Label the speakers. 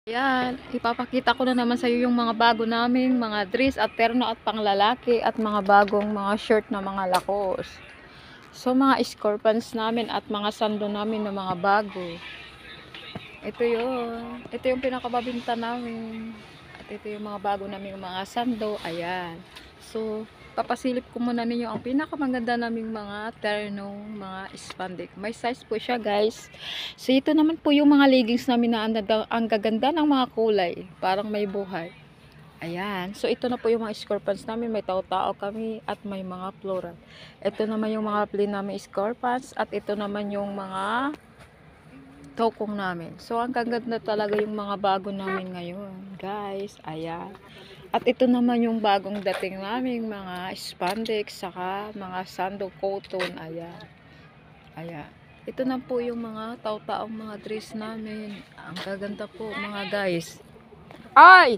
Speaker 1: Ayan, ipapakita ko na naman sa iyo yung mga bago naming mga dress at terno at panglalaki at mga bagong mga shirt na mga lakos. So mga scorpions namin at mga sando namin na mga bago. Ito yun. Ito yung pinakababinta namin. At ito yung mga bago namin mga sando. Ayan. So, papasilip ko muna ninyo ang pinakamaganda naming mga ternong mga spandex. May size po siya, guys. So, ito naman po yung mga leggings namin na ang gaganda ng mga kulay. Parang may buhay. Ayan. So, ito na po yung mga scorpions namin. May tao-tao kami at may mga floral. Ito naman yung mga plain namin scorpions at ito naman yung mga tokong namin. So, ang gaganda talaga yung mga bago namin ngayon, guys. Ayan. At ito naman yung bagong dating namin mga spandex, saka mga sando cotton. Ayan. Ayan. Ito na po yung mga tao-taong mga dress namin. Ang gaganda po, mga guys. Ay!